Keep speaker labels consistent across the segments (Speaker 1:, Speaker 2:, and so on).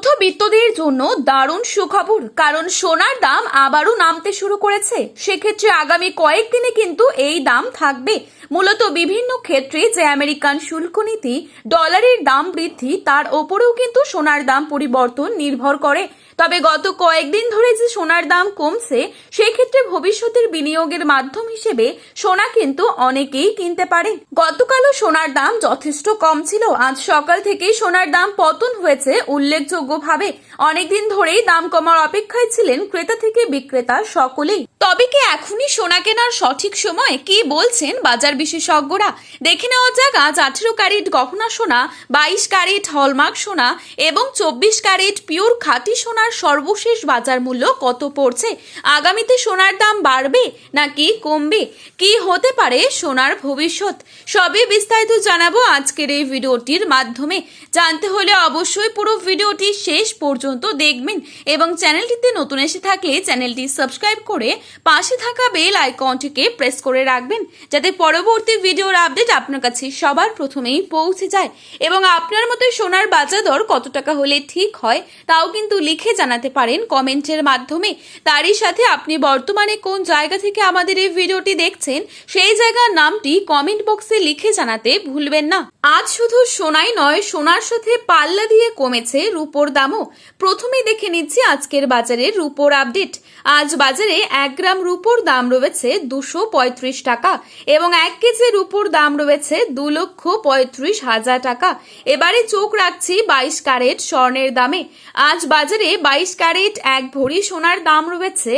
Speaker 1: মধ্যবিত্তদের জন্য দারুণ সুখবর, কারণ সোনার দাম আবারও নামতে শুরু করেছে। সেক্ষেত্রে আগামী কয়েকদিনে কিন্তু এই দাম থাকবে। মূলত বিভিন্ন ক্ষেত্রে যে আমেরিকান শুল্ক নীতি, ডলারের দাম বৃদ্ধি, তার ওপরেও কিন্তু সোনার দাম পরিবর্তন নির্ভর করে। তবে গত কয়েকদিন ধরে যে সোনার দাম কমছে, সেক্ষেত্রে ভবিষ্যতের বিনিয়োগের মাধ্যম হিসেবে সোনা কিন্তু অনেকেই কিনতে পারেন। গতকালও সোনার দাম যথেষ্ট কম ছিল। আজ সকাল থেকেই সোনার দাম পতন হয়েছে উল্লেখযোগ্যভাবে। অনেকদিন ধরেই দাম কমার অপেক্ষায় ছিলেন ক্রেতা থেকে বিক্রেতা সকলেই। তবে কি এখনই সোনা কেনার সঠিক সময়? কি বলছেন বাজার বিশেষজ্ঞরা? দেখে নেওয়া যাক আজ 18 ক্যারেট গহনা সোনা, 22 ক্যারেট হলমার্ক সোনা এবং 24 ক্যারেট পিওর খাঁটি সোনার সর্বশেষ বাজার মূল্য কত পড়ছে। আগামীতে সোনার দাম বাড়বে নাকি কমবে? কি হতে পারে সোনার ভবিষ্যৎ? সবই বিস্তারিত জানাবো আজকের এই ভিডিওটির মাধ্যমে। জানতে হলে অবশ্যই পুরো ভিডিওটি শেষ পর্যন্ত দেখবেন এবং চ্যানেলটিতে নতুন এসে থাকলে চ্যানেলটি সাবস্ক্রাইব করে পাশে থাকা বেল আইকনটিকে প্রেস করে রাখবেন, যাতে পরবর্তী ভিডিওর আপডেট আপনার কাছে সবার প্রথমেই পৌঁছে যায়। এবং আপনার মতে সোনার বাজার দর কত টাকা হলে ঠিক হয় তাও কিন্তু লিখে জানাতে পারেন কমেন্টের মাধ্যমে। তারই সাথে আপনি বর্তমানে কোন জায়গা থেকে আমাদের এই ভিডিওটি দেখছেন সেই জায়গার নামটি কমেন্ট বক্সে লিখে জানাতে ভুলবেন না। আজ শুধু সোনাই নয়, সোনার সাথে পাল্লা দিয়ে কমেছে রূপোর দামও। প্রথমেই দেখে নিচ্ছি আজকের বাজারের রূপোর আপডেট। আজ বাজারে 1 গ্রাম রূপোর দাম রয়েছে 235 টাকা এবং 1 কেজি রূপোর দাম রয়েছে 2,35,000 টাকা। এবারে চোখ রাখছি 22 ক্যারেট স্বর্ণের দামে। আজ বাজারে 22 ক্যারেট 1 ভরি সোনার দাম রয়েছে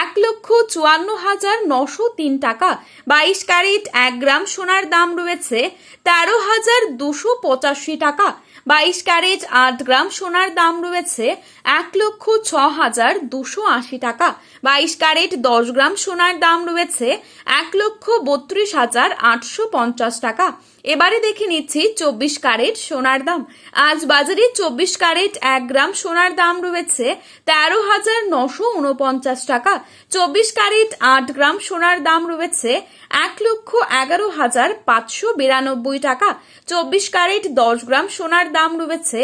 Speaker 1: 1,54,903 টাকা। 22 ক্যারেট 1 গ্রাম সোনার দাম রয়েছে 13,285 টাকা। 22 ক্যারেট 8 গ্রাম সোনার দাম রয়েছে 1,06,280 টাকা। 22 ক্যারেট 10 গ্রাম সোনার দাম রয়েছে 1,32,850 টাকা। এবারে দেখে নিচ্ছি 24 ক্যারেট সোনার দাম। আজ বাজারে 24 ক্যারেট 1 গ্রাম সোনার দাম রয়েছে 13,949 টাকা। 24 ক্যারেট 8 গ্রাম সোনার দাম রয়েছে 1,11,592 টাকা। 24 ক্যারেট 10 গ্রাম সোনার দাম রয়েছে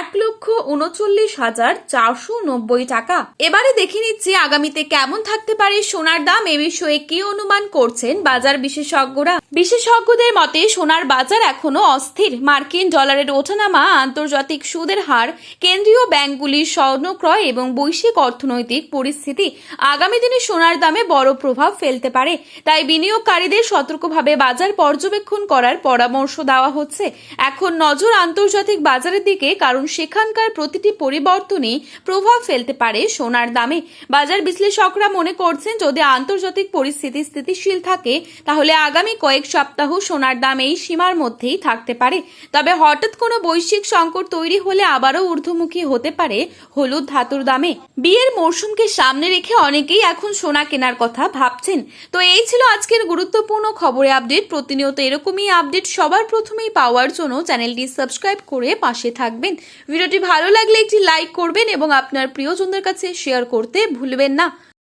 Speaker 1: 1,39,490 টাকা। এবারে দেখে নিচ্ছি আগামীতে কেমন থাকতে পারে সোনার দাম। এ বিষয়ে কি অনুমান করছেন বাজার বিশেষজ্ঞরা? বিশেষজ্ঞদের মতে সোনার বাজার এখনো অস্থির। মার্কিন ডলারের ওঠানামা, আন্তর্জাতিক সুদের হার, কেন্দ্রীয় ব্যাংকগুলির স্বর্ণ ক্রয় এবং বৈশ্বিক অর্থনৈতিক পরিস্থিতি আগামী দিনে সোনার দামে বড় প্রভাব ফেলতে পারে। তাই বিনিয়োগকারীদের সতর্কভাবে বাজার পর্যবেক্ষণ করার পরামর্শ দেওয়া হচ্ছে। এখন নজর আন্তর্জাতিক বাজারের দিকে, কারণ সেখানকার প্রতিটি পরিবর্তনই প্রভাব ফেলতে পারে সোনার দামে। বাজার বিশ্লেষকরা মনে করছেন যদি আন্তর্জাতিক পরিস্থিতি স্থিতিশীল থাকে তাহলে আগামী কয়েক সপ্তাহ সোনার দাম এই সীমার মধ্যেই থাকতে পারে। তবে হঠাৎ কোনো বৈশ্বিক সংকট তৈরি হলে আবারও ঊর্ধ্বমুখী হতে পারে হলুদ ধাতুর দামে। বিয়ের মরশুমকে সামনে রেখে অনেকেই এখন সোনা কেনার কথা ভাবছেন। তো এই ছিল আজকের গুরুত্বপূর্ণ খবরের আপডেট। প্রতিনিয়ত এরকমই আপডেট সবার প্রথমেই পাওয়ার জন্য চ্যানেলটি সাবস্ক্রাইব করে পাশে থাকবেন। ভিডিওটি ভালো লাগলে একটি লাইক করবেন এবং আপনার প্রিয়জনদের কাছে শেয়ার করতে ভুলবেন না।